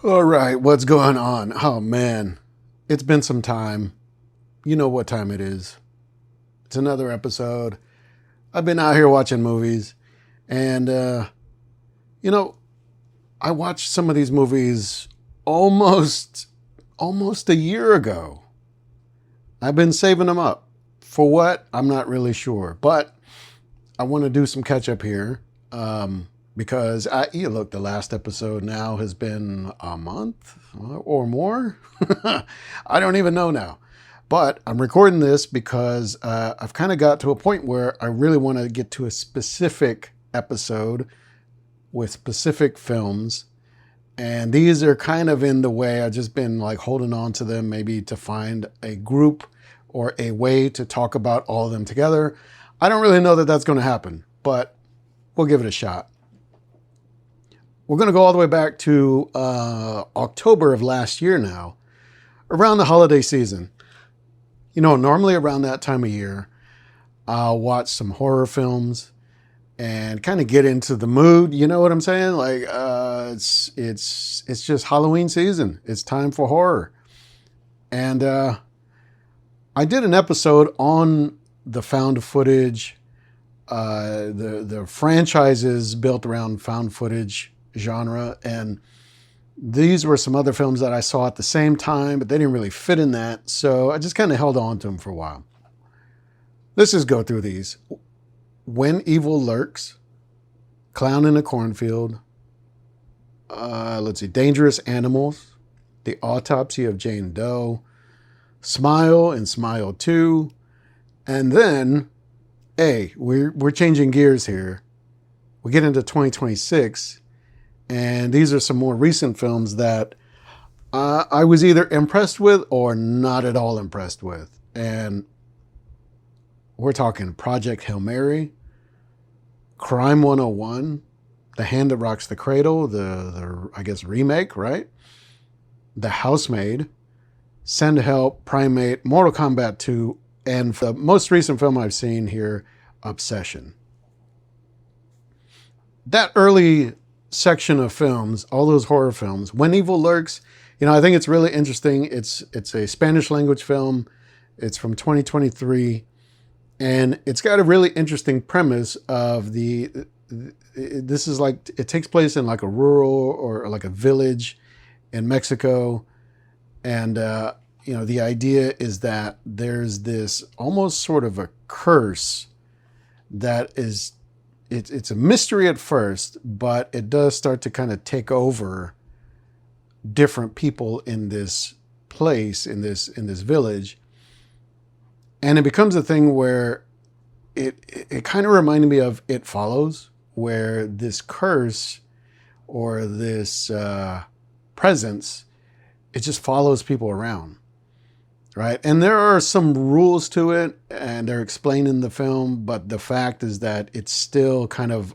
All right, what's going on? Oh man, it's been some time. You know what time it is. It's another episode. I've been out here watching movies, and you know, I watched some of these movies almost a year ago. I've been saving them up. For what? I'm not really sure, but I want to do some catch up here. Because look, the last episode now has been a month or more. I don't even know now. But I'm recording this because I've kind of got to a point where I really want to get to a specific episode with specific films. And these are kind of in the way. I've just been like holding on to them, maybe to find a group or a way to talk about all of them together. I don't really know that that's going to happen, but we'll give it a shot. We're going to go all the way back to October of last year now, around the holiday season. You know, normally around that time of year, I'll watch some horror films and kind of get into the mood. You know what I'm saying? Like, it's just Halloween season. It's time for horror. And I did an episode on the found footage, the franchises built around found footage genre, and these were some other films that I saw at the same time, but they didn't really fit in that, so I just kind of held on to them for a while. Let's just go through these. When Evil Lurks, Clown in a Cornfield, let's see, Dangerous Animals, The Autopsy of Jane Doe, Smile and Smile 2, and then, we're changing gears here. We get into 2026, and these are some more recent films that I was either impressed with or not at all impressed with. And we're talking Project Hail Mary, Crime 101, The Hand That Rocks the Cradle, the I guess remake, right? The Housemaid, Send Help, Primate, Mortal Kombat 2, and the most recent film I've seen here, Obsession. That early section of films, all those horror films, When Evil Lurks, I think it's really interesting. It's a Spanish language film. It's from 2023, and it's got a really interesting premise of this is like, it takes place in like a rural or like a village in Mexico, and the idea is that there's this almost sort of a curse that is, it's a mystery at first, but it does start to kind of take over different people in this place, in this village. And it becomes a thing where it kind of reminded me of It Follows, where this curse or this presence, it just follows people around. Right. And there are some rules to it, and they're explained in the film. But the fact is that it's still kind of,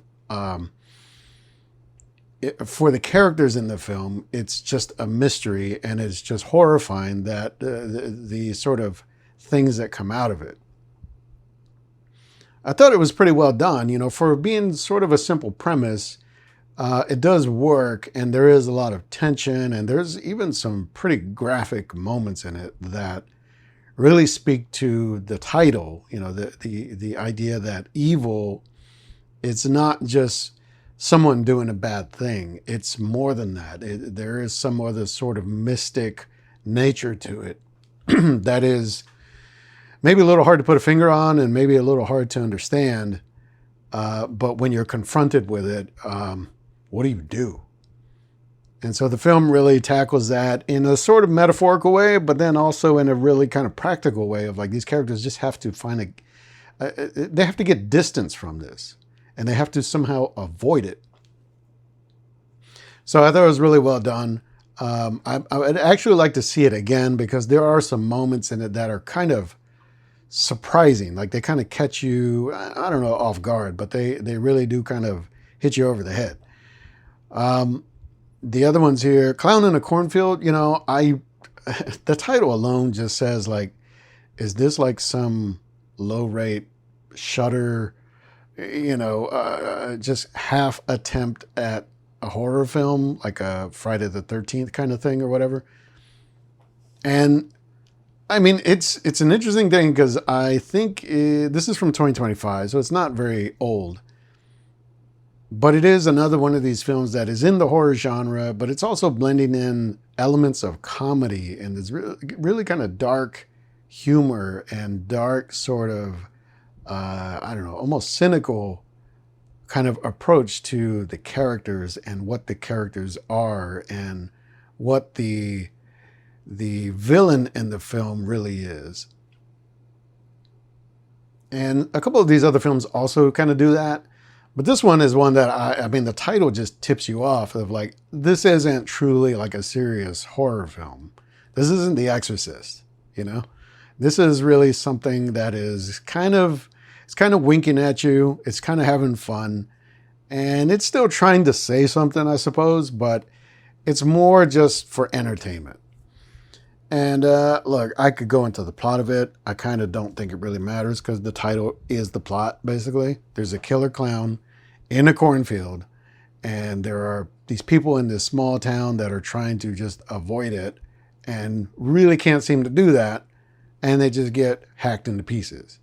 for the characters in the film, it's just a mystery, and it's just horrifying that the sort of things that come out of it. I thought it was pretty well done, for being sort of a simple premise. It does work, and there is a lot of tension, and there's even some pretty graphic moments in it that really speak to the title, the idea that evil, it's not just someone doing a bad thing. It's more than that. There is some other sort of mystic nature to it that is maybe a little hard to put a finger on and maybe a little hard to understand. But when you're confronted with it, what do you do? And so the film really tackles that in a sort of metaphorical way, but then also in a really kind of practical way of like, these characters just have to they have to get distance from this, and they have to somehow avoid it. So I thought it was really well done. I'd actually like to see it again, because there are some moments in it that are kind of surprising. Like, they kind of catch you, I don't know, off guard, but they really do kind of hit you over the head. The other ones here, Clown in a Cornfield, the title alone just says, like, is this like some low rate Shudder, just half attempt at a horror film, like a Friday the 13th kind of thing or whatever. And I mean, it's an interesting thing because I think this is from 2025, so it's not very old. But it is another one of these films that is in the horror genre, but it's also blending in elements of comedy and this really kind of dark humor and dark sort of, I don't know, almost cynical kind of approach to the characters and what the characters are and what the villain in the film really is. And a couple of these other films also kind of do that. But this one is one that, I mean, the title just tips you off of like, this isn't truly like a serious horror film. This isn't The Exorcist, you know? This is really something that is it's kind of winking at you. It's kind of having fun. And it's still trying to say something, I suppose, but it's more just for entertainment. And look, I could go into the plot of it. I kind of don't think it really matters because the title is the plot, basically. There's a killer clown in a cornfield, and there are these people in this small town that are trying to just avoid it and really can't seem to do that, and they just get hacked into pieces.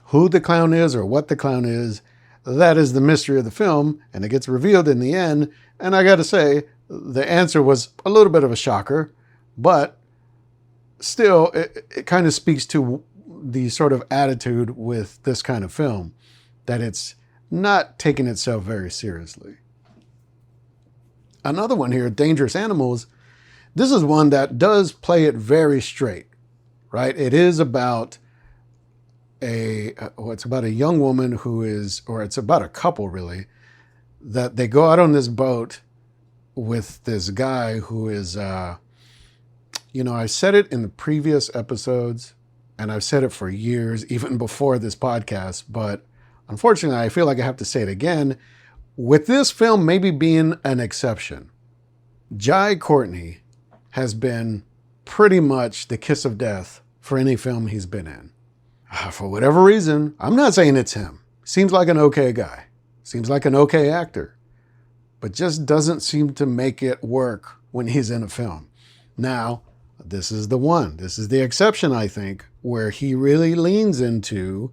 Who the clown is or what the clown is, that is the mystery of the film, and it gets revealed in the end. And I got to say, the answer was a little bit of a shocker, but still, it kind of speaks to the sort of attitude with this kind of film, that it's not taking itself very seriously. Another one here, Dangerous Animals, this is one that does play it very straight, right? It is about it's about a young woman who is, or it's about a couple really, that they go out on this boat with this guy who is, I said it in the previous episodes, and I've said it for years, even before this podcast, but unfortunately, I feel like I have to say it again, with this film maybe being an exception. Jai Courtney has been pretty much the kiss of death for any film he's been in. For whatever reason, I'm not saying it's him. Seems like an okay guy. Seems like an okay actor. But just doesn't seem to make it work when he's in a film. Now, this is the one. This is the exception, I think, where he really leans into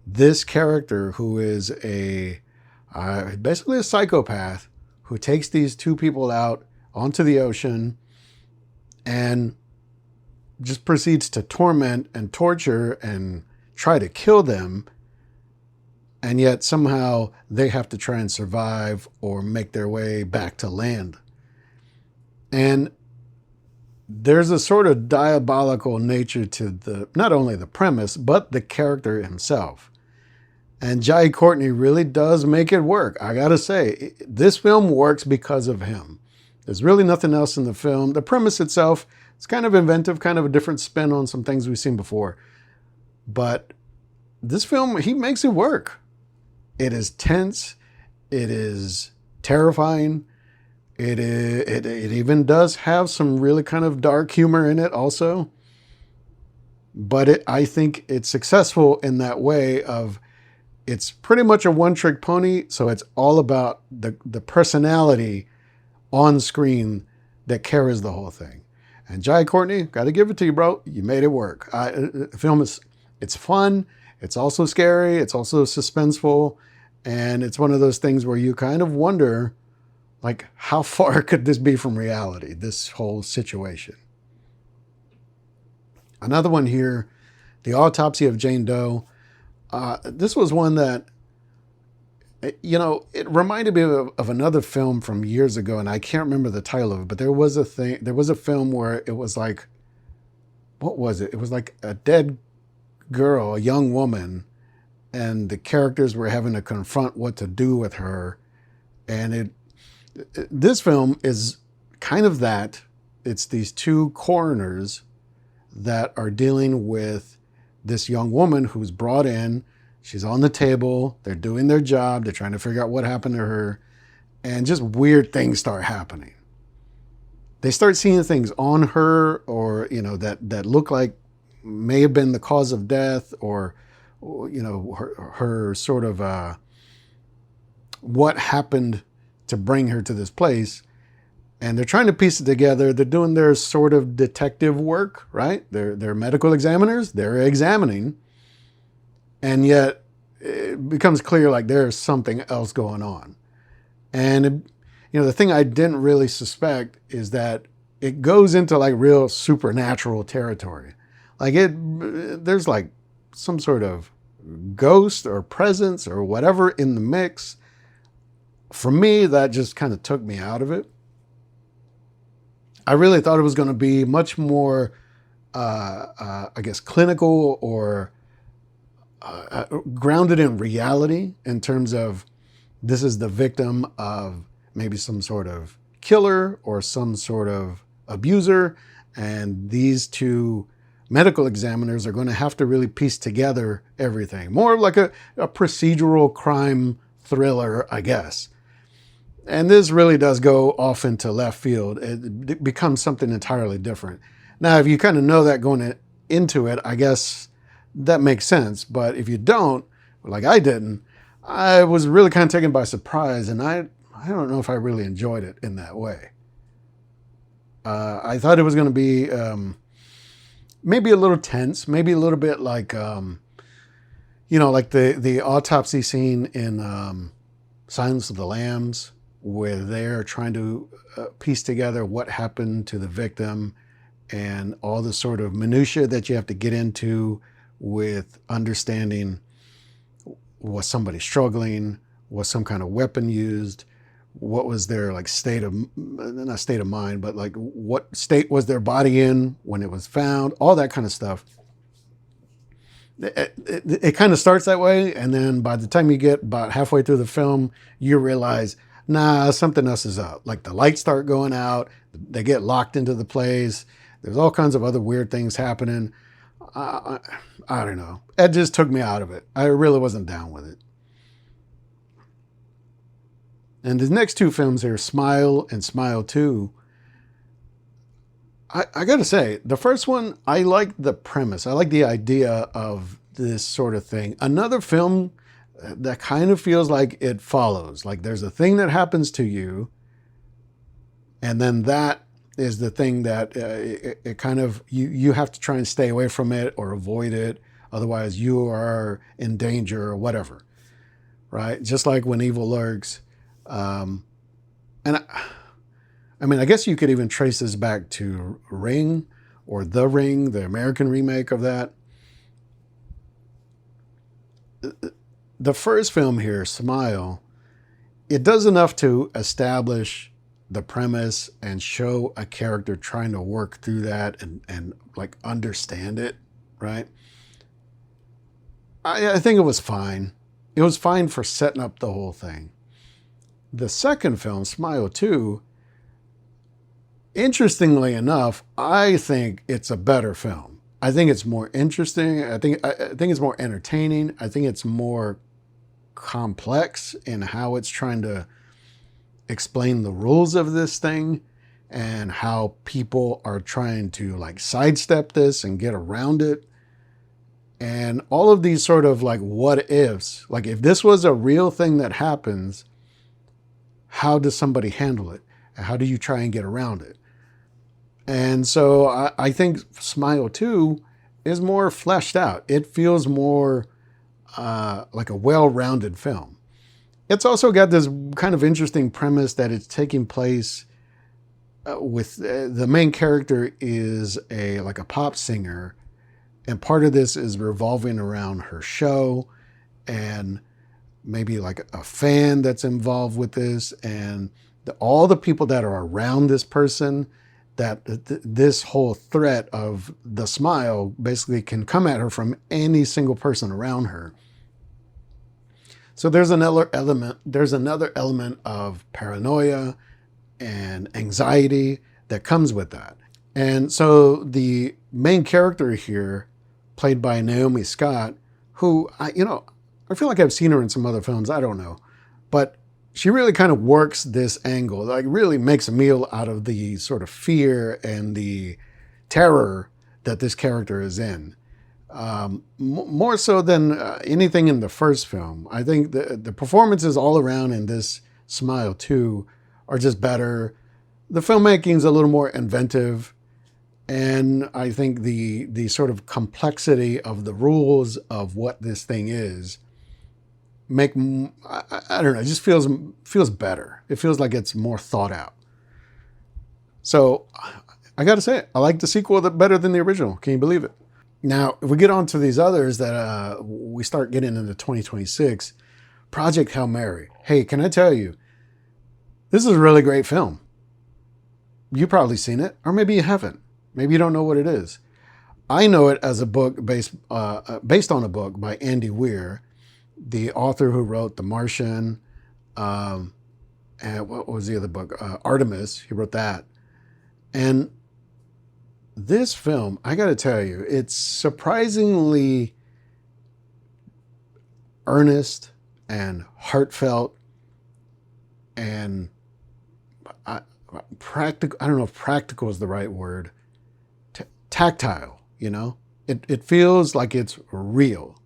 this character who is basically a psychopath who takes these two people out onto the ocean and just proceeds to torment and torture and try to kill them. And yet somehow they have to try and survive or make their way back to land. And there's a sort of diabolical nature to not only the premise, but the character himself. And Jai Courtney really does make it work. I gotta say, this film works because of him. There's really nothing else in the film. The premise itself, it's kind of inventive, kind of a different spin on some things we've seen before. But this film, he makes it work. It is tense. It is terrifying. It even does have some really kind of dark humor in it also. But I think it's successful in that way of, it's pretty much a one-trick pony, so it's all about the personality on screen that carries the whole thing. And Jai Courtney, got to give it to you, bro. You made it work. The film it's fun. It's also scary. It's also suspenseful. And it's one of those things where you kind of wonder, like, how far could this be from reality, this whole situation? Another one here, The Autopsy of Jane Doe. This was one that, it reminded me of another film from years ago, and I can't remember the title of it, but there was a film where it was like, what was it? It was like a dead girl, a young woman, and the characters were having to confront what to do with her. And this film is kind of that. It's these two coroners that are dealing with this young woman who's brought in. She's on the table. They're doing their job. They're trying to figure out what happened to her. And just weird things start happening. They start seeing things on her, or, that look like may have been the cause of death, or, her sort of what happened to bring her to this place. And they're trying to piece it together. They're doing their sort of detective work, right? They're medical examiners. They're examining. And yet it becomes clear like there's something else going on. And, the thing I didn't really suspect is that it goes into like real supernatural territory. Like there's like some sort of ghost or presence or whatever in the mix. For me, that just kind of took me out of it. I really thought it was going to be much more, I guess, clinical or grounded in reality in terms of this is the victim of maybe some sort of killer or some sort of abuser. And these two medical examiners are going to have to really piece together everything. More like a procedural crime thriller, I guess. And this really does go off into left field. It becomes something entirely different. Now, if you kind of know that going into it, I guess that makes sense. But if you don't, like I didn't, I was really kind of taken by surprise. And I don't know if I really enjoyed it in that way. I thought it was going to be maybe a little tense, maybe a little bit like, like the autopsy scene in Silence of the Lambs, where they're trying to piece together what happened to the victim and all the sort of minutia that you have to get into with understanding, was somebody struggling, was some kind of weapon used, what was their like not state of mind, but like what state was their body in when it was found, all that kind of stuff. It kind of starts that way, and then by the time you get about halfway through the film, you realize, nah, something else is up. Like the lights start going out, they get locked into the place, there's all kinds of other weird things happening. I don't know. It just took me out of it. I really wasn't down with it. And the next two films here, Smile and Smile 2, I got to say, the first one, I like the premise. I like the idea of this sort of thing. Another film that kind of feels like it follows. Like there's a thing that happens to you, and then that is the thing that it kind of, you have to try and stay away from it or avoid it. Otherwise you are in danger or whatever, right? Just like when Evil Lurks. And I guess you could even trace this back to Ring or The Ring, the American remake of that. The first film here, Smile, it does enough to establish the premise and show a character trying to work through that and like understand it, right? I think it was fine. It was fine for setting up the whole thing. The second film, Smile 2, interestingly enough, I think it's a better film. I think it's more interesting. I think it's more entertaining. I think it's more complex in how it's trying to explain the rules of this thing and how people are trying to like sidestep this and get around it. And all of these sort of like what ifs, like if this was a real thing that happens, how does somebody handle it? How do you try and get around it? And so I think Smile 2 is more fleshed out. It feels more like a well-rounded film. It's also got this kind of interesting premise that it's taking place with the main character is a pop singer, and part of this is revolving around her show and maybe like a fan that's involved with this, and all the people that are around this person, that this whole threat of the smile basically can come at her from any single person around her. So there's another element of paranoia and anxiety that comes with that. And so the main character here, played by Naomi Scott, who I feel like I've seen her in some other films, I don't know, but she really kind of works this angle, like really makes a meal out of the sort of fear and the terror that this character is in. More so than anything in the first film. I think the performances all around in this Smile 2 are just better. The filmmaking is a little more inventive. And I think the sort of complexity of the rules of what this thing is make, I don't know, it just feels better. It feels like it's more thought out. So I got to say it. I like the sequel better than the original. Can you believe it? Now, if we get on to these others that we start getting into 2026, Project Hail Mary. Hey, can I tell you, this is a really great film. You've probably seen it, or maybe you haven't. Maybe you don't know what it is. I know it as a book based on a book by Andy Weir, the author who wrote The Martian, and what was the other book? Artemis. He wrote that. And this film, I got to tell you, it's surprisingly earnest and heartfelt and practical. I don't know if practical is the right word. Tactile, you know? It feels like it's real.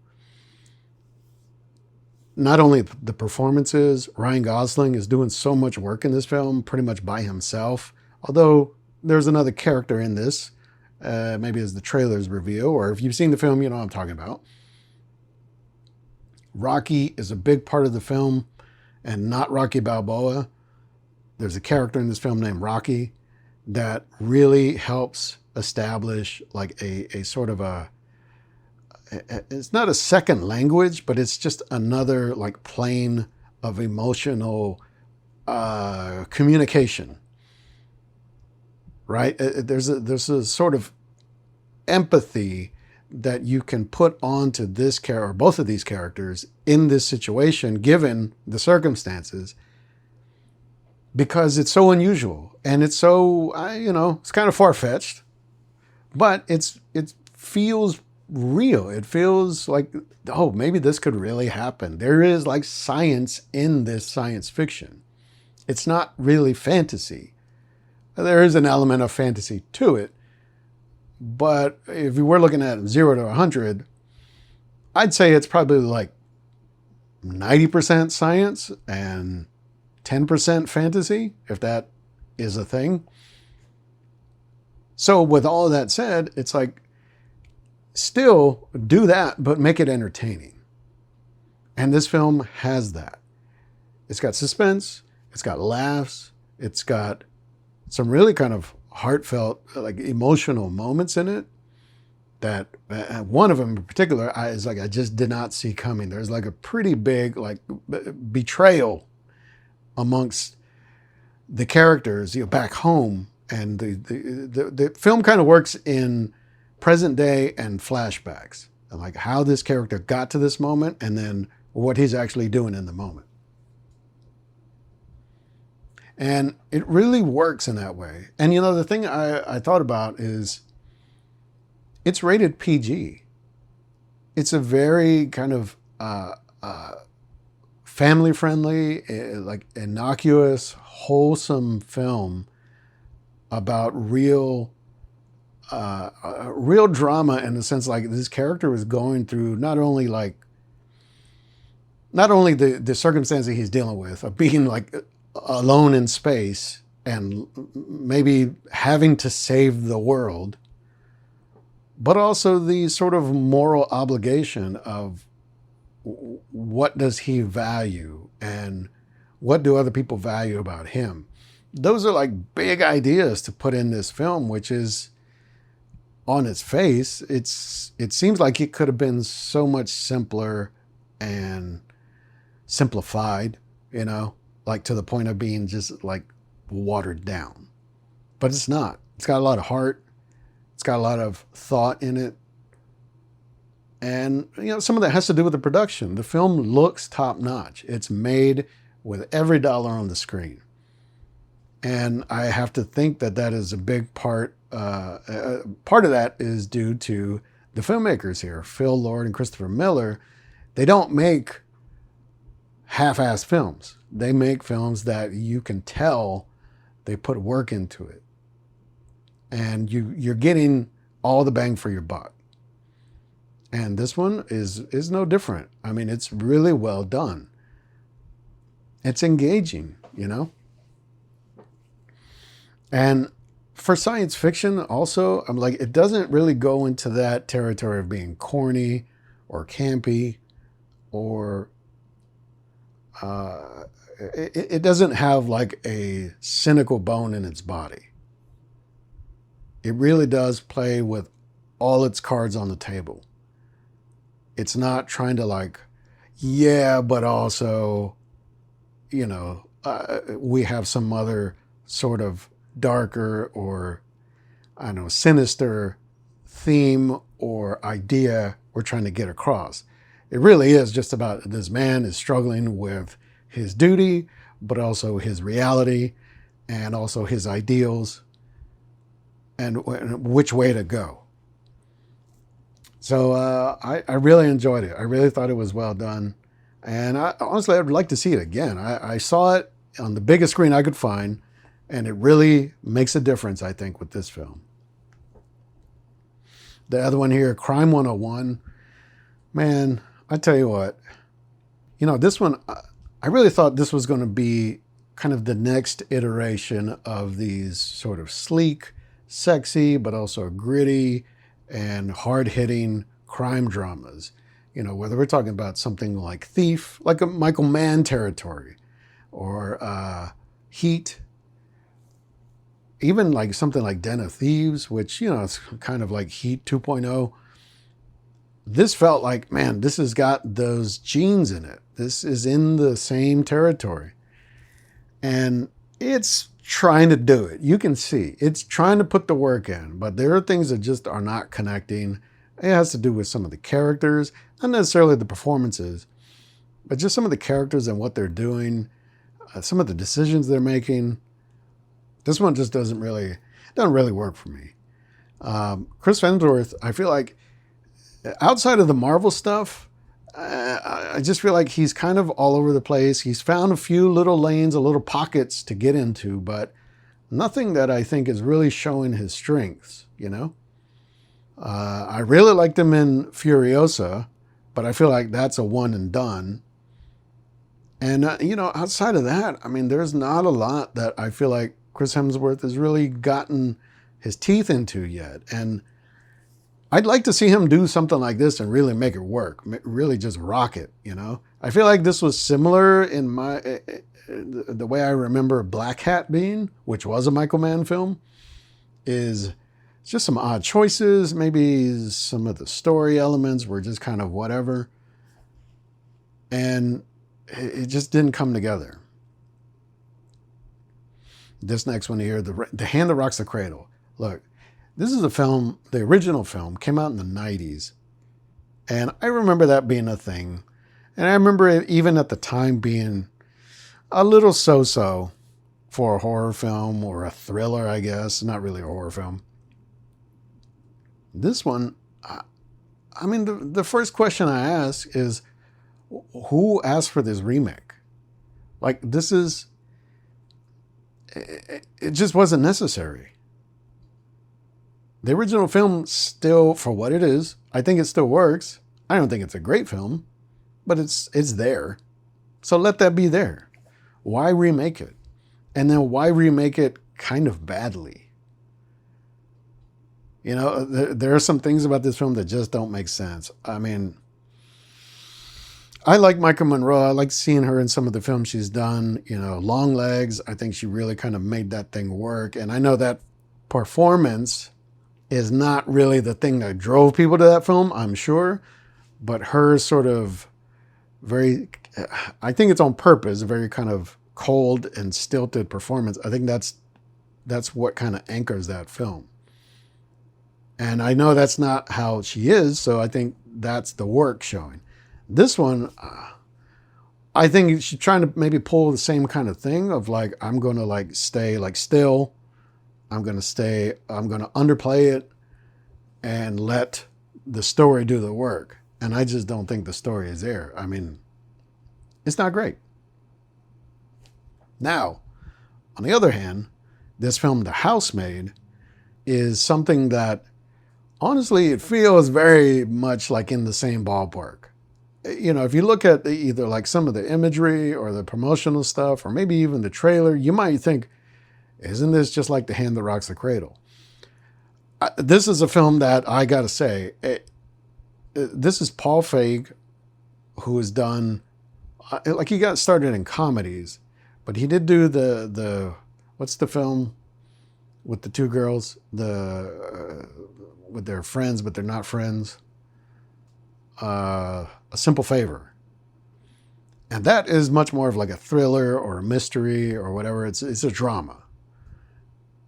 Not only the performances, Ryan Gosling is doing so much work in this film, pretty much by himself. Although there's another character in this, maybe as the trailers reveal, or if you've seen the film, you know what I'm talking about. Rocky is a big part of the film, and not Rocky Balboa. There's a character in this film named Rocky that really helps establish like a sort of it's not a second language, but it's just another like plane of emotional communication, right? There's a sort of empathy that you can put onto this character, or both of these characters, in this situation, given the circumstances, because it's so unusual and it's so, it's kind of far-fetched, but it feels real. It feels like, oh, maybe this could really happen. There is like science in this science fiction. It's not really fantasy. There is an element of fantasy to it, but if you were looking at 0 to 100, I'd say it's probably like 90% science and 10% fantasy, if that is a thing. So with all of that said, it's like, still do that, but make it entertaining. And this film has that. It's got suspense, it's got laughs, it's got some really kind of heartfelt, like emotional moments in it that one of them in particular I just did not see coming. There's like a pretty big like betrayal amongst the characters, back home, and the film kind of works in present day and flashbacks, and like how this character got to this moment and then what he's actually doing in the moment. And it really works in that way. And the thing I thought about is it's rated PG. It's a very kind of family-friendly, like innocuous, wholesome film about real drama, in the sense like this character was going through not only the circumstances he's dealing with of being like alone in space and maybe having to save the world, but also the sort of moral obligation of what does he value and what do other people value about him. Those are like big ideas to put in this film, which is, on its face, it seems like it could have been so much simpler and simplified, like to the point of being just like watered down. But it's not. It's got a lot of heart. It's got a lot of thought in it. And, some of that has to do with the production. The film looks top notch. It's made with every dollar on the screen. And I have to think that is a big part. Part of that is due to the filmmakers here, Phil Lord and Christopher Miller. They don't make half-assed films. They make films that you can tell they put work into it. And you're getting all the bang for your buck. And this one is no different. I mean, it's really well done. It's engaging, you know? And for science fiction also, I'm like, it doesn't really go into that territory of being corny or campy, or it doesn't have like a cynical bone in its body. It really does play with all its cards on the table. It's not trying to like, yeah, but also, you know, we have some other sort of darker or, I don't know, sinister theme or idea we're trying to get across. It really is just about this man is struggling with his duty, but also his reality and also his ideals and which way to go. So I really enjoyed it. I really thought it was well done. And honestly, I'd like to see it again. I saw it on the biggest screen I could find, and it really makes a difference, I think, with this film. The other one here, Crime 101. Man, I tell you what, you know, this one, I really thought this was going to be kind of the next iteration of these sort of sleek, sexy, but also gritty and hard-hitting crime dramas. You know, whether we're talking about something like Thief, like a Michael Mann territory, or Heat, even like something like Den of Thieves, which, you know, it's kind of like Heat 2.0. This felt like, man, this has got those genes in it. This is in the same territory. And it's trying to do it. You can see it's trying to put the work in, but there are things that just are not connecting. It has to do with some of the characters, not necessarily the performances, but just some of the characters and what they're doing, some of the decisions they're making. This one just doesn't really work for me. Chris Hemsworth, I feel like outside of the Marvel stuff, I just feel like he's kind of all over the place. He's found a few little lanes, a little pockets to get into, but nothing that I think is really showing his strengths, you know? I really liked him in Furiosa, but I feel like that's a one and done. And, you know, outside of that, I mean, there's not a lot that I feel like Chris Hemsworth has really gotten his teeth into yet. And I'd like to see him do something like this and really make it work, really just rock it, you know? I feel like this was similar in the way I remember Black Hat being, which was a Michael Mann film, is just some odd choices. Maybe some of the story elements were just kind of whatever. And it just didn't come together. This next one here, The Hand That Rocks the Cradle. Look, this is a film, the original film came out in the 90s. And I remember that being a thing. And I remember it even at the time being a little so-so for a horror film or a thriller, I guess. Not really a horror film. This one, I mean, the first question I ask is, who asked for this remake? Like, this is, it just wasn't necessary. The original film still, for what it is, I think it still works. I don't think it's a great film, but it's there. So let that be there. Why remake it? And then why remake it kind of badly? You know, there are some things about this film that just don't make sense. I mean, I like Micah Monroe. I like seeing her in some of the films she's done. You know, Long Legs, I think she really kind of made that thing work. And I know that performance is not really the thing that drove people to that film, I'm sure. But her sort of very, I think it's on purpose, a very kind of cold and stilted performance. I think that's what kind of anchors that film. And I know that's not how she is, so I think that's the work showing. This one, I think she's trying to maybe pull the same kind of thing of like, I'm going to like stay like still. I'm going to underplay it and let the story do the work. And I just don't think the story is there. I mean, it's not great. Now, on the other hand, this film, The Housemaid, is something that honestly, it feels very much like in the same ballpark. you know, if you look at either like some of the imagery or the promotional stuff, or maybe even the trailer, you might think, isn't this just like The Hand That Rocks the Cradle? This is a film that I gotta say, this is Paul Feig, who has done, like, he got started in comedies, but he did do the what's the film with the two girls, with their friends but they're not friends, A Simple Favor, and that is much more of like a thriller or a mystery or whatever. It's a drama,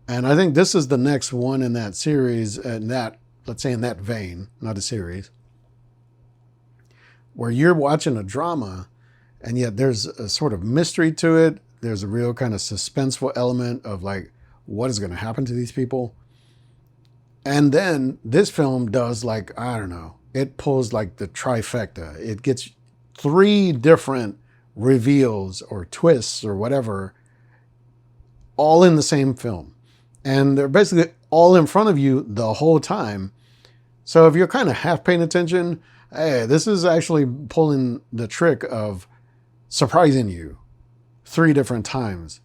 and I think this is the next one in that series, and that, let's say in that vein, not a series, where you're watching a drama and yet there's a sort of mystery to it. There's a real kind of suspenseful element of like, what is going to happen to these people? And then this film does, like, I don't know, it pulls like the trifecta. It gets 3 different reveals or twists or whatever, all in the same film. And they're basically all in front of you the whole time. So if you're kind of half paying attention, hey, this is actually pulling the trick of surprising you 3 different times.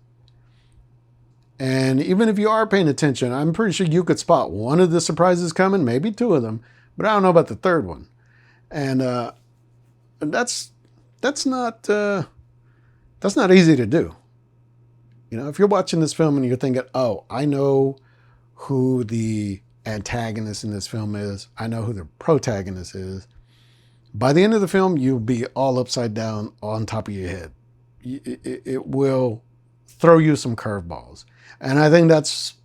And even if you are paying attention, I'm pretty sure you could spot one of the surprises coming, maybe 2 of them, but I don't know about the 3rd one. And that's not easy to do. You know, if you're watching this film and you're thinking, oh, I know who the antagonist in this film is, I know who the protagonist is, by the end of the film, you'll be all upside down on top of your head. It will throw you some curveballs. And I think that's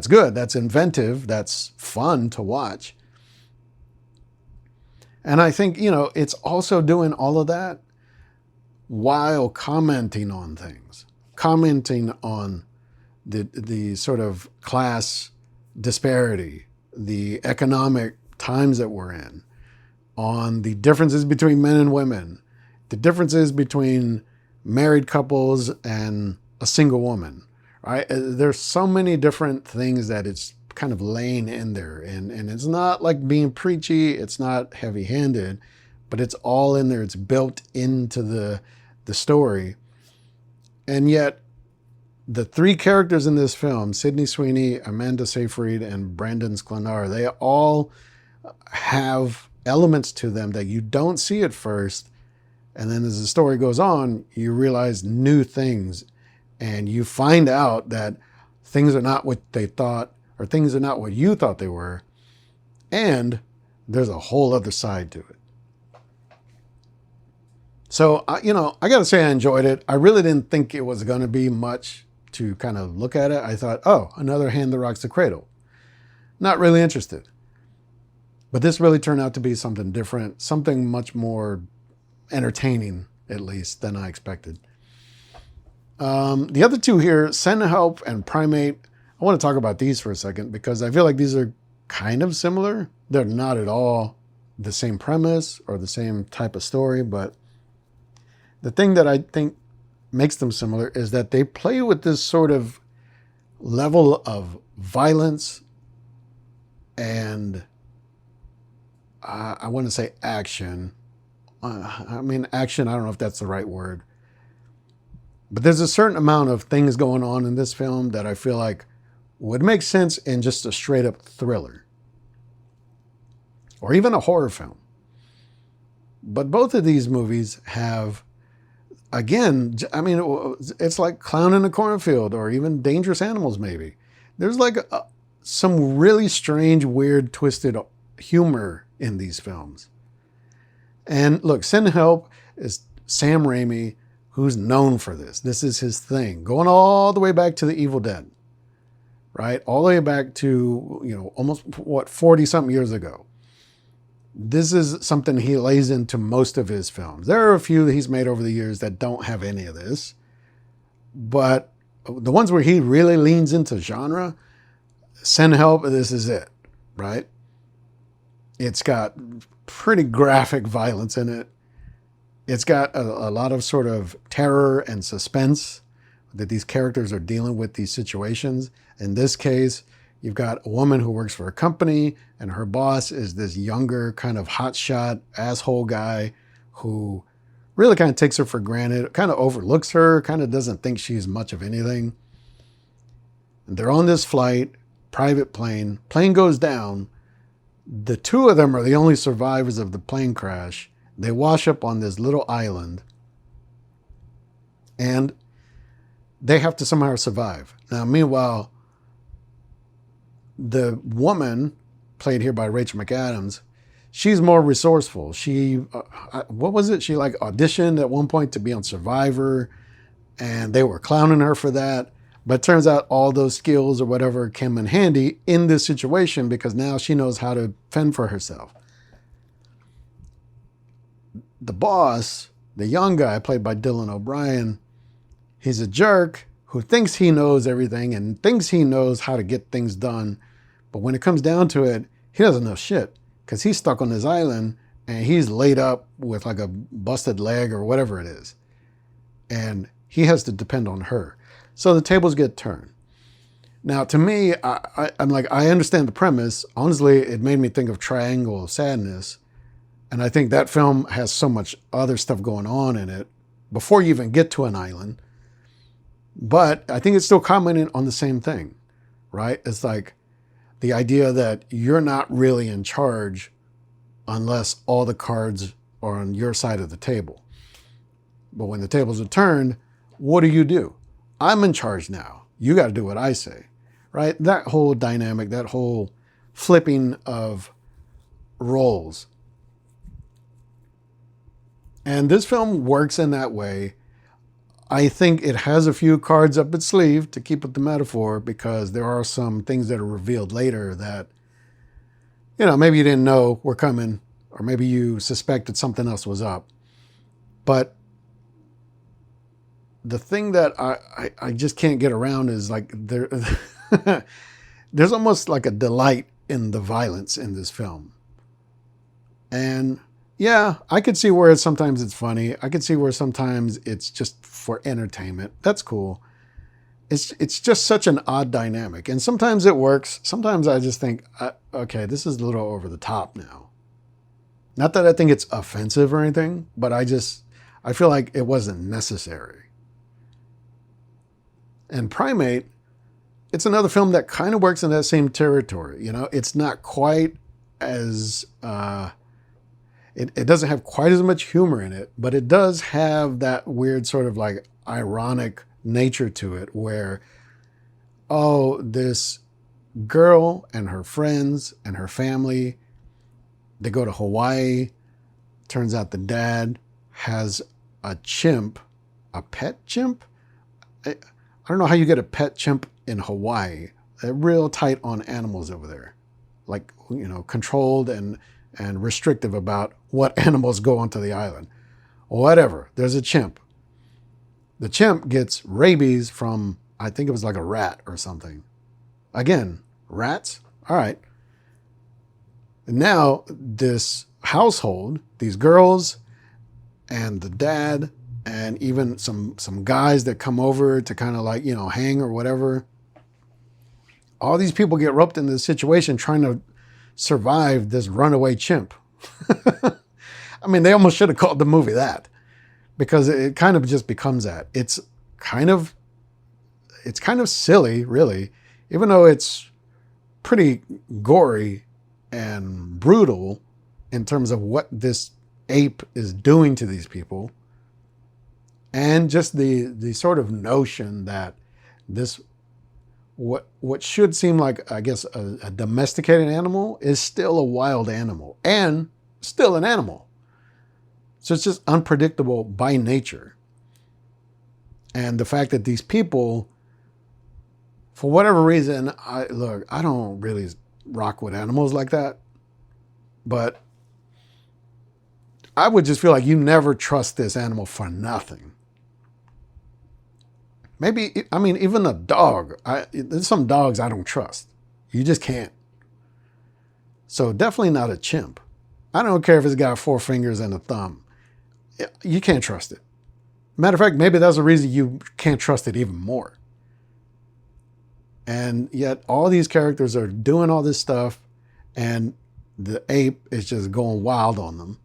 good. That's inventive. That's fun to watch. And I think, you know, it's also doing all of that while commenting on things, commenting on the sort of class disparity, the economic times that we're in, on the differences between men and women, the differences between married couples and a single woman, right? There's so many different things that it's kind of laying in there. And it's not like being preachy, it's not heavy-handed, but it's all in there. It's built into the story. And yet, the 3 characters in this film, Sydney Sweeney, Amanda Seyfried, and Brandon Sklenar, they all have elements to them that you don't see at first. And then as the story goes on, you realize new things, and you find out that things are not what they thought, or things are not what you thought they were. And there's a whole other side to it. So, you know, I got to say I enjoyed it. I really didn't think it was going to be much to kind of look at it. I thought, oh, another Hand That Rocks the Cradle. Not really interested. But this really turned out to be something different, something much more entertaining, at least, than I expected. The other 2 here, Send Help and Primate, I want to talk about these for a second because I feel like these are kind of similar. They're not at all the same premise or the same type of story, but the thing that I think makes them similar is that they play with this sort of level of violence and I want to say action. Action, I don't know if that's the right word. But there's a certain amount of things going on in this film that I feel like would make sense in just a straight up thriller. Or even a horror film. But both of these movies have, again, it's like Clown in a Cornfield or even Dangerous Animals maybe. There's like some really strange, weird, twisted humor in these films. And look, Send Help is Sam Raimi, who's known for this. This is his thing. Going all the way back to the Evil Dead, right? All the way back to, you know, almost, 40-something years ago. This is something he lays into most of his films. There are a few that he's made over the years that don't have any of this. But the ones where he really leans into genre, Send Help, this is it, right? It's got pretty graphic violence in it. It's got a lot of sort of terror and suspense that these characters are dealing with these situations. In this case, you've got a woman who works for a company and her boss is this younger kind of hotshot asshole guy who really kind of takes her for granted, kind of overlooks her, kind of doesn't think she's much of anything. And they're on this flight, private plane. Plane goes down. The two of them are the only survivors of the plane crash. They wash up on this little island. And they have to somehow survive. Now, meanwhile, the woman, played here by Rachel McAdams, she's more resourceful. She, what was it? She like auditioned at one point to be on Survivor, and they were clowning her for that. But it turns out all those skills or whatever came in handy in this situation because now she knows how to fend for herself. The boss, the young guy played by Dylan O'Brien, he's a jerk who thinks he knows everything and thinks he knows how to get things done. But when it comes down to it, he doesn't know shit because he's stuck on this island and he's laid up with like a busted leg or whatever it is. And he has to depend on her. So the tables get turned. Now, to me, I'm like, I understand the premise. Honestly, it made me think of Triangle of Sadness. And I think that film has so much other stuff going on in it before you even get to an island. But I think it's still commenting on the same thing, right? It's like the idea that you're not really in charge unless all the cards are on your side of the table. But when the tables are turned, what do? I'm in charge now. You got to do what I say, right? That whole dynamic, that whole flipping of roles. And this film works in that way. I think it has a few cards up its sleeve, to keep with the metaphor, because there are some things that are revealed later that, maybe you didn't know were coming, or maybe you suspected something else was up. But the thing that I just can't get around is like there's almost like a delight in the violence in this film. And yeah, I could see where sometimes it's funny. I could see where sometimes it's just for entertainment. That's cool. It's just such an odd dynamic. And sometimes it works. Sometimes I just think, okay, this is a little over the top now. Not that I think it's offensive or anything, but I feel like it wasn't necessary. And Primate, it's another film that kind of works in that same territory. It's not quite as... It doesn't have quite as much humor in it, but it does have that weird sort of like ironic nature to it where, this girl and her friends and her family, they go to Hawaii. Turns out the dad has a chimp, a pet chimp. I don't know how you get a pet chimp in Hawaii. They're real tight on animals over there, like, controlled and restrictive about what animals go onto the island. Whatever, there's a chimp. The chimp gets rabies from, I think it was like a rat or something. Again, rats? All right. And now this household, these girls and the dad and even some guys that come over to kind of like, hang or whatever. All these people get roped into this situation trying to survive this runaway chimp. I mean, they almost should have called the movie that, because it kind of just becomes that. It's kind of silly, really, even though it's pretty gory and brutal in terms of what this ape is doing to these people. And just the sort of notion that this, what should seem like, I guess, a domesticated animal is still a wild animal and still an animal. So it's just unpredictable by nature. And the fact that these people, for whatever reason, I don't really rock with animals like that, but I would just feel like you never trust this animal for nothing. Maybe, even a dog. There's some dogs I don't trust. You just can't. So definitely not a chimp. I don't care if it's got 4 fingers and a thumb. You can't trust it. Matter of fact, maybe that's the reason you can't trust it even more. And yet all these characters are doing all this stuff and the ape is just going wild on them.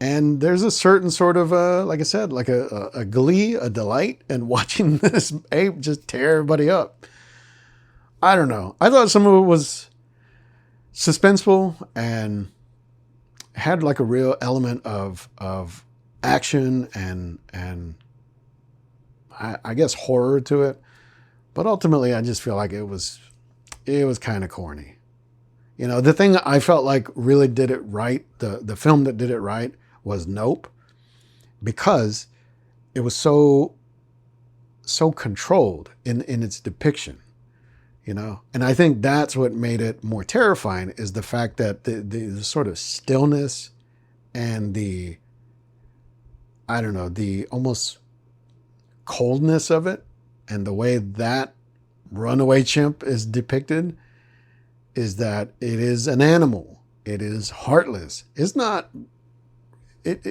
And there's a certain sort of, like I said, like a glee, a delight in watching this ape just tear everybody up. I don't know. I thought some of it was suspenseful and had like a real element of action and I guess horror to it. But ultimately, I just feel like it was kind of corny. You know, the thing I felt like really did it right, the film that did it right was Nope, because it was so controlled in its depiction, you know. And I think that's what made it more terrifying, is the fact that the sort of stillness and the, I don't know, the almost coldness of it, and the way that runaway chimp is depicted is that it is an animal. It is heartless. It's not the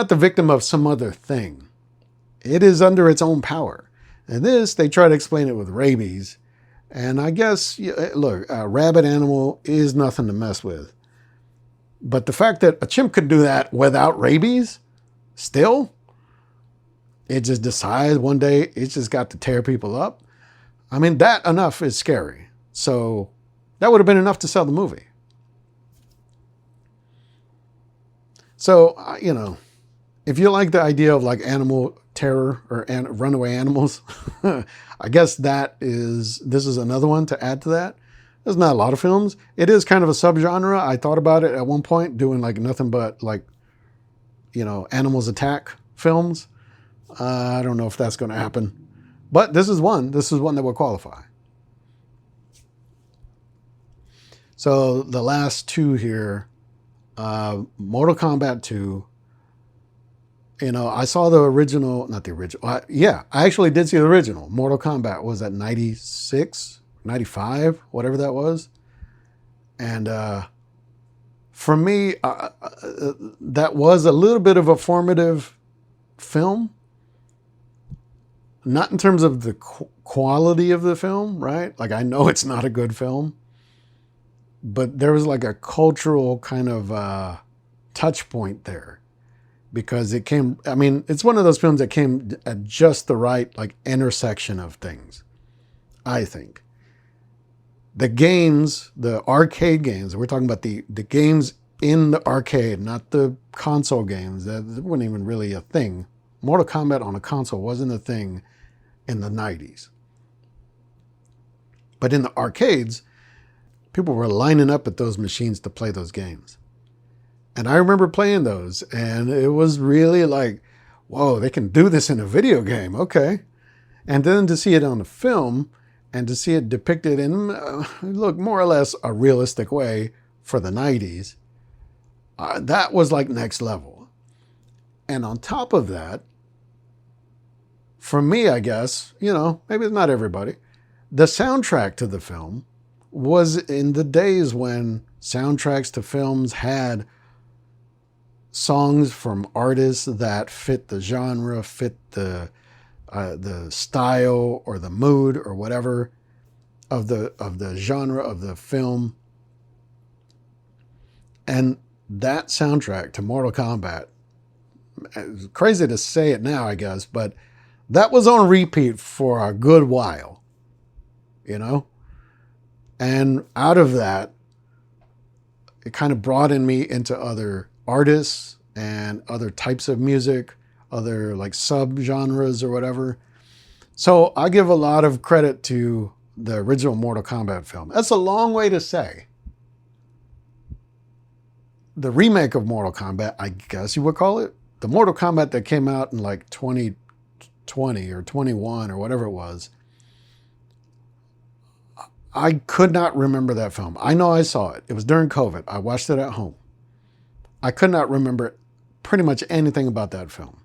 victim of some other thing. It is under its own power. And this, they try to explain it with rabies. And I guess, look, a rabid animal is nothing to mess with. But the fact that a chimp could do that without rabies, still, it just decides one day it's just got to tear people up. I mean, that enough is scary. So that would have been enough to sell the movie. So, you know, if you like the idea of like animal terror or runaway animals, I guess this is another one to add to that. There's not a lot of films. It is kind of a subgenre. I thought about it at one point, doing like nothing but like, you know, animals attack films. I don't know if that's going to happen, but this is one that would qualify. So the last two here, Mortal Kombat II. You know, I saw the original, not the original. Yeah, I actually did see the original. Mortal Kombat was at 96, 95, whatever that was. And for me, that was a little bit of a formative film. Not in terms of the quality of the film, right? Like, I know it's not a good film, but there was like a cultural kind of touch point there, because it came, I mean, it's one of those films that came at just the right like intersection of things, I think. The games, the arcade games, we're talking about the games in the arcade, not the console games. That wasn't even really a thing. Mortal Kombat on a console wasn't a thing in the 90s. But in the arcades, people were lining up at those machines to play those games. And I remember playing those, and it was really like, whoa, they can do this in a video game, okay. And then to see it on a film, and to see it depicted in, look, more or less a realistic way for the 90s, that was like next level. And on top of that, for me, I guess, you know, maybe it's not everybody, the soundtrack to the film was in the days when soundtracks to films had songs from artists that fit the genre, fit the style or the mood or whatever of the genre of the film. And that soundtrack to Mortal Kombat, it's crazy to say it now, I guess, but that was on repeat for a good while, you know? And out of that, it kind of broadened me into other artists and other types of music, other like sub-genres or whatever. So I give a lot of credit to the original Mortal Kombat film. That's a long way to say. The remake of Mortal Kombat, I guess you would call it, the Mortal Kombat that came out in like 2020 or 21 or whatever it was, I could not remember that film. I know I saw it. It was during COVID. I watched it at home. I could not remember pretty much anything about that film.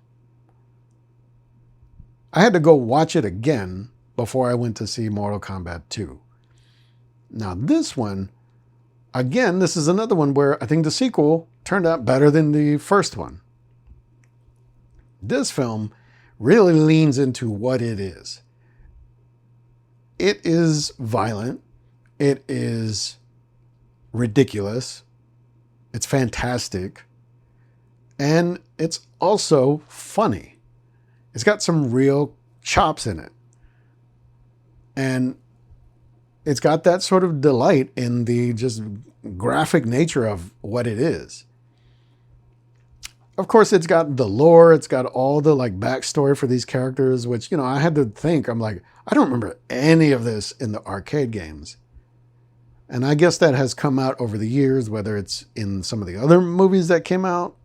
I had to go watch it again before I went to see Mortal Kombat 2. Now this one, again, this is another one where I think the sequel turned out better than the first one. This film really leans into what it is. It is violent. It is ridiculous. It's fantastic. And it's also funny. It's got some real chops in it. And it's got that sort of delight in the just graphic nature of what it is. Of course, it's got the lore. It's got all the like backstory for these characters, which, I had to think. I'm like, I don't remember any of this in the arcade games. And I guess that has come out over the years, whether it's in some of the other movies that came out,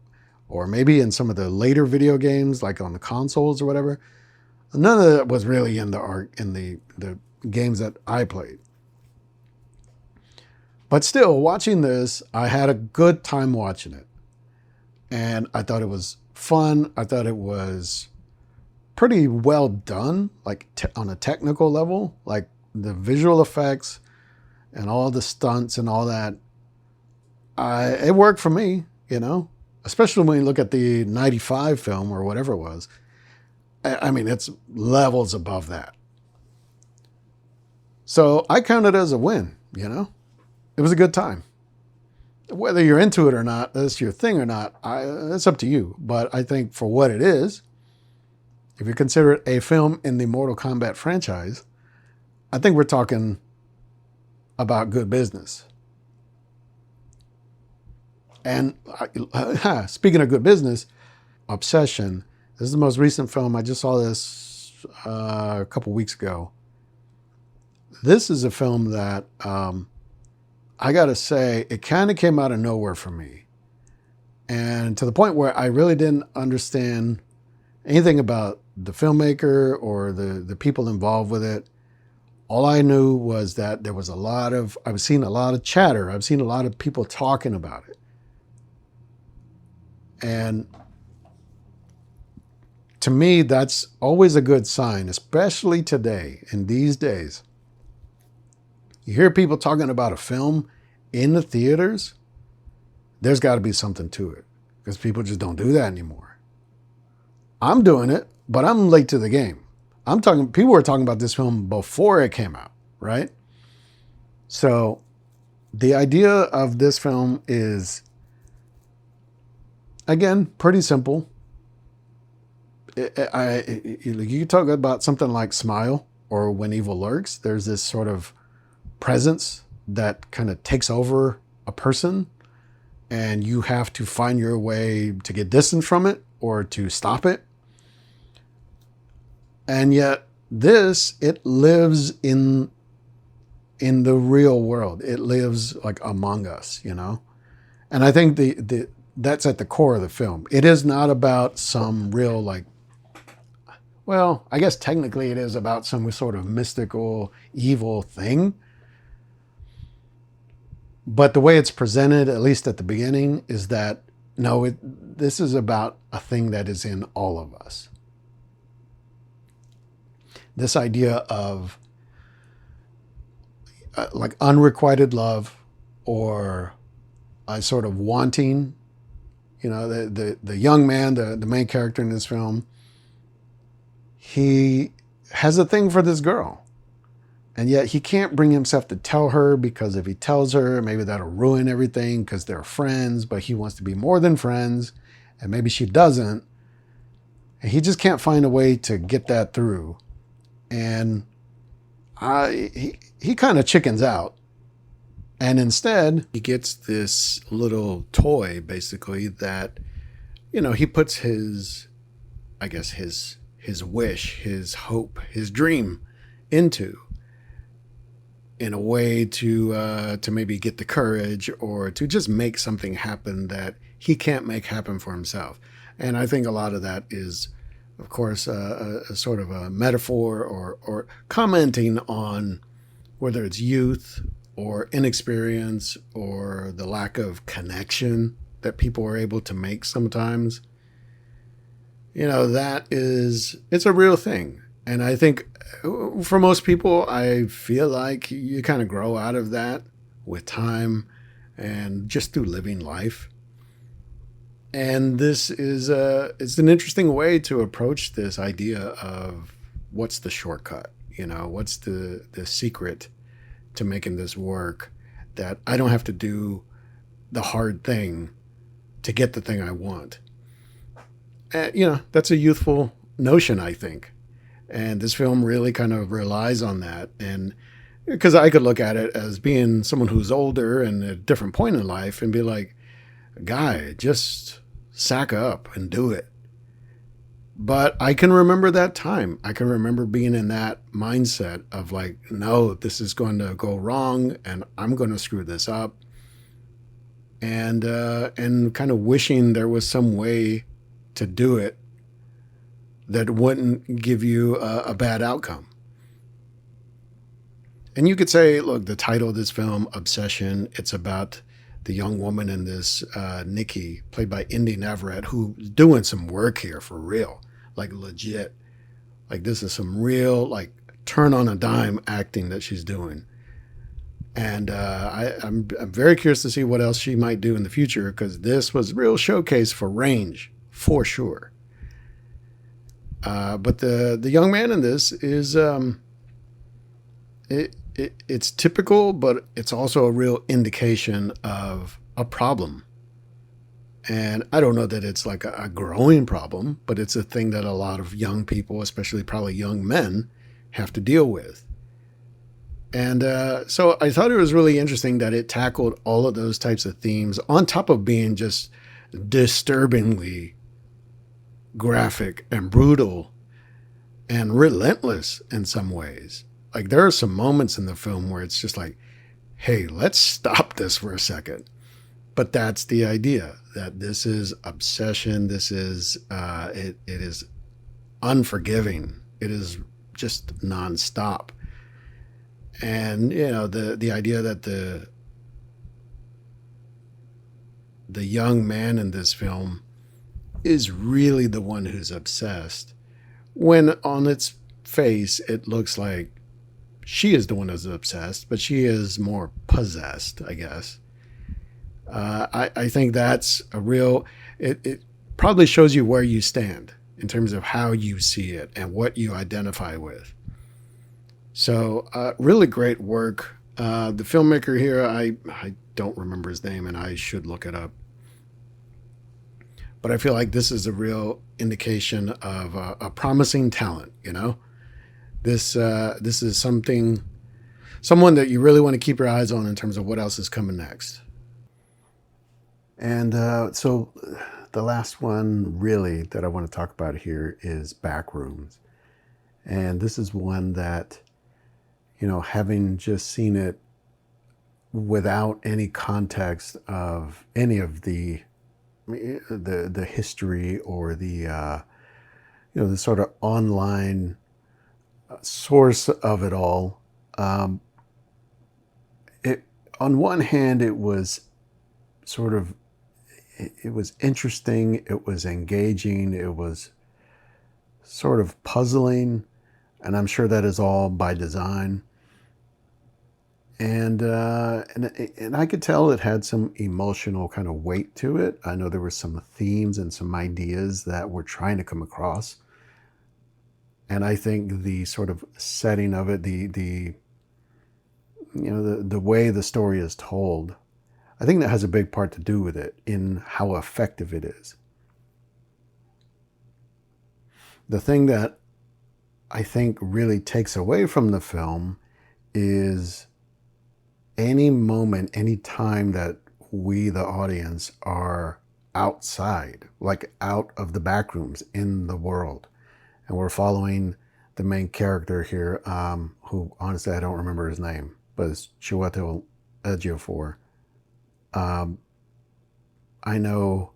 or maybe in some of the later video games, like on the consoles or whatever. None of that was really in the games that I played. But still, watching this, I had a good time watching it. And I thought it was fun. I thought it was pretty well done, like on a technical level, like the visual effects and all the stunts and all that. It worked for me, especially when you look at the 95 film or whatever it was. I mean, it's levels above that. So I count it as a win, It was a good time. Whether you're into it or not, that's your thing or not, that's up to you. But I think for what it is, if you consider it a film in the Mortal Kombat franchise, I think we're talking about good business. And speaking of good business, Obsession. This is the most recent film. I just saw this a couple weeks ago. This is a film that I got to say, it kind of came out of nowhere for me. And to the point where I really didn't understand anything about the filmmaker or the people involved with it. All I knew was that there was I was seeing a lot of chatter. I've seen a lot of people talking about it. And to me, that's always a good sign, especially today, in these days. You hear people talking about a film in the theaters, there's got to be something to it, because people just don't do that anymore. I'm doing it, but I'm late to the game. People were talking about this film before it came out, right? So the idea of this film is, again, pretty simple. You talk about something like Smile or When Evil Lurks. There's this sort of presence that kind of takes over a person, and you have to find your way to get distant from it or to stop it. And yet it lives in the real world. It lives like among us, And I think that's at the core of the film. It is not about some real I guess technically it is about some sort of mystical evil thing. But the way it's presented, at least at the beginning, is that, no, this is about a thing that is in all of us. This idea of like unrequited love, or a sort of wanting, the young man, the main character in this film, he has a thing for this girl. And yet he can't bring himself to tell her, because if he tells her, maybe that'll ruin everything because they're friends, but he wants to be more than friends, and maybe she doesn't. And he just can't find a way to get that through. And he kind of chickens out. And instead, he gets this little toy, basically, that, he puts his wish, his hope, his dream into, in a way to maybe get the courage, or to just make something happen that he can't make happen for himself. And I think a lot of that is, of course, a sort of a metaphor or commenting on whether it's youth or inexperience or the lack of connection that people are able to make sometimes. It's a real thing. And I think for most people, I feel like you kind of grow out of that with time and just through living life. And this is it's an interesting way to approach this idea of what's the shortcut, what's the secret to making this work, that I don't have to do the hard thing to get the thing I want. That's a youthful notion, I think. And this film really kind of relies on that. And because I could look at it as being someone who's older and at a different point in life and be like, guy, just sack up and do it. But I can remember that time. I can remember being in that mindset of like, no, this is going to go wrong and I'm going to screw this up. And kind of wishing there was some way to do it that wouldn't give you a bad outcome. And you could say, look, the title of this film, Obsession, it's about the young woman in this, Nikki, played by Indy Navarrete, who's doing some work here for real, like legit. Like this is some real, like turn on a dime acting that she's doing. And I'm very curious to see what else she might do in the future, because this was a real showcase for range, for sure. But the young man in this is it's typical, but it's also a real indication of a problem. And I don't know that it's like a growing problem, but it's a thing that a lot of young people, especially probably young men, have to deal with. And so I thought it was really interesting that it tackled all of those types of themes on top of being just disturbingly graphic and brutal and relentless in some ways. Like there are some moments in the film where it's just like, hey, let's stop this for a second. But that's the idea, that this is obsession. This is, it is unforgiving. It is just nonstop. And, the idea that the young man in this film is really the one who's obsessed, when on its face, it looks like she is the one who's obsessed, but she is more possessed, I guess. I think that's a real, it probably shows you where you stand in terms of how you see it and what you identify with. So really great work. The filmmaker here, I don't remember his name and I should look it up. But I feel like this is a real indication of a promising talent, This is someone that you really want to keep your eyes on in terms of what else is coming next. And so the last one really that I want to talk about here is Backrooms. And this is one that, having just seen it without any context of any of the history or the sort of online source of it all. On one hand, it was sort of, it was interesting, it was engaging, it was sort of puzzling, and I'm sure that is all by design. And I could tell it had some emotional kind of weight to it. I know there were some themes and some ideas that we're trying to come across. And I think the sort of setting of it, the way the story is told, I think that has a big part to do with it in how effective it is. The thing that I think really takes away from the film is any moment, any time that we, the audience, are outside, like out of the backrooms in the world. And we're following the main character here, who honestly I don't remember his name, but it's Chiwetel Ejiofor. I know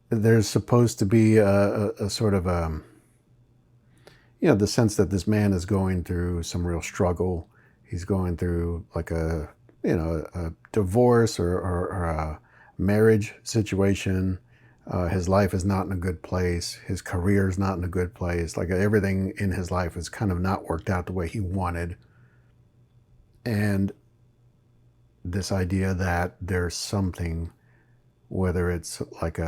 there's supposed to be a sort of the sense that this man is going through some real struggle. He's going through like a divorce or a marriage situation. His life is not in a good place. His career is not in a good place. Like everything in his life is kind of not worked out the way he wanted. And this idea that there's something, whether it's like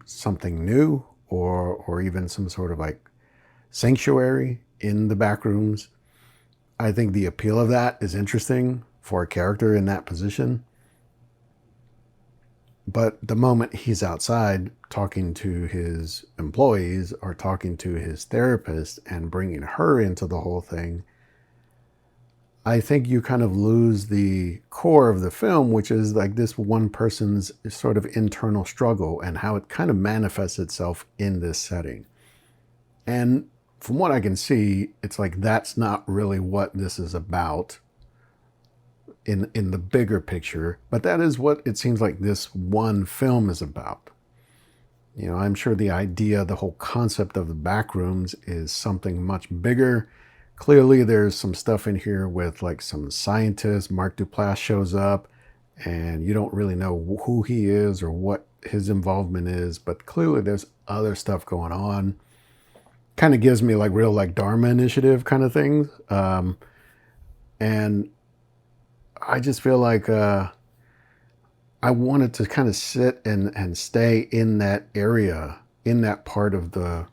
something new or even some sort of like sanctuary in the backrooms. I think the appeal of that is interesting for a character in that position. But the moment he's outside talking to his employees or talking to his therapist and bringing her into the whole thing, I think you kind of lose the core of the film, which is like this one person's sort of internal struggle and how it kind of manifests itself in this setting. And from what I can see, it's like that's not really what this is about in the bigger picture, but that is what it seems like this one film is about. You know, I'm sure the idea, the whole concept of the Backrooms is something much bigger. Clearly, there's some stuff in here with like some scientist. Mark Duplass shows up, and you don't really know who he is or what his involvement is, but clearly there's other stuff going on. Kind of gives me like real like Dharma Initiative kind of things. And I just feel like I wanted to kind of sit and stay in that area, in that part of the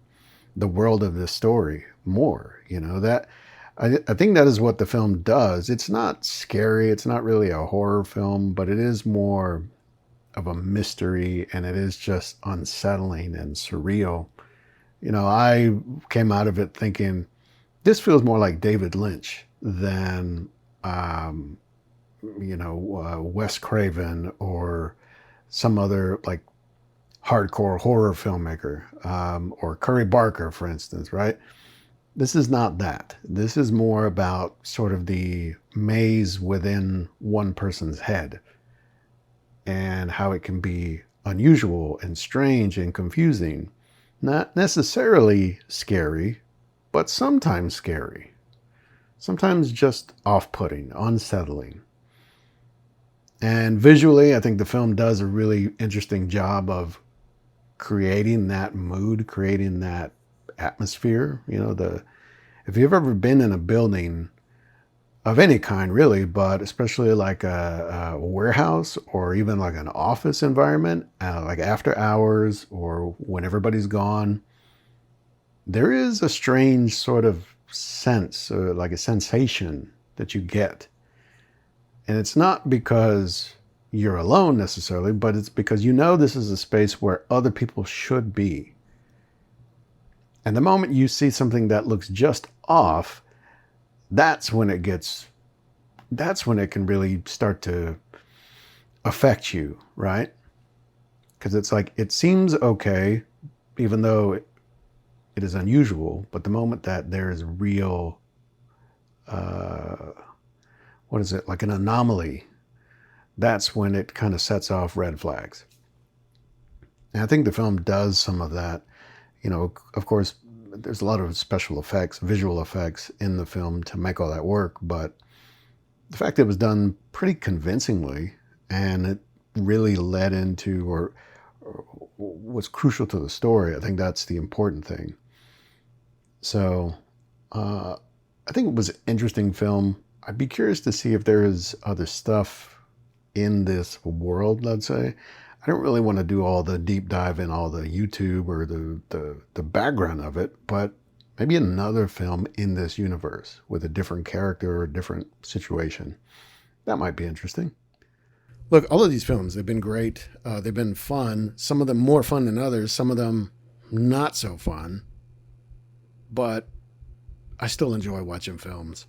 world of this story more. You know, that I think that is what the film does. It's not scary. It's not really a horror film, but it is more of a mystery, and it is just unsettling and surreal. You know, I came out of it thinking this feels more like David Lynch than, Wes Craven or some other like hardcore horror filmmaker, or Curry Barker, for instance, right? This is not that. This is more about sort of the maze within one person's head and how it can be unusual and strange and confusing. Not necessarily scary, but sometimes scary. Sometimes just off-putting, unsettling. And visually, I think the film does a really interesting job of creating that mood, creating that atmosphere. You know, if you've ever been in a building of any kind, really, but especially like a warehouse or even like an office environment, like after hours or when everybody's gone, there is a strange sort of sense, like a sensation that you get. And it's not because you're alone necessarily, but it's because you know this is a space where other people should be. And the moment you see something that looks just off, that's when it can really start to affect you, right? Because it's like, it seems okay, even though it is unusual, but the moment that there is real, like an anomaly, that's when it kind of sets off red flags. And I think the film does some of that. You know, of course, there's a lot of special effects, visual effects in the film to make all that work, but the fact that it was done pretty convincingly and it really led into or was crucial to the story, I think that's the important thing. So I think it was an interesting film. I'd be curious to see if there is other stuff in this world, let's say. I don't really want to do all the deep dive in all the YouTube or the background of it, but maybe another film in this universe with a different character or a different situation. That might be interesting. Look, all of these films, they've been great. They've been fun. Some of them more fun than others. Some of them not so fun. But I still enjoy watching films.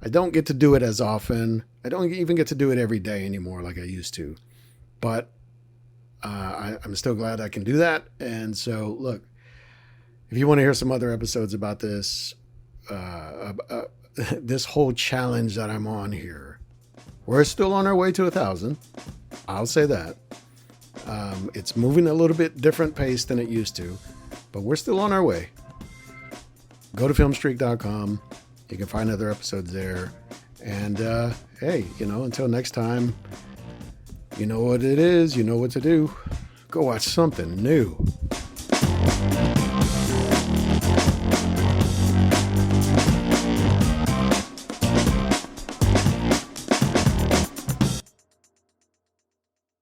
I don't get to do it as often. I don't even get to do it every day anymore like I used to. But I'm still glad I can do that. And so, look, if you want to hear some other episodes about this, this whole challenge that I'm on here, we're still on our way to 1,000. I'll say that. It's moving a little bit different pace than it used to, but we're still on our way. Go to filmstreak.com. You can find other episodes there. And hey, until next time, you know what it is. You know what to do. Go watch something new.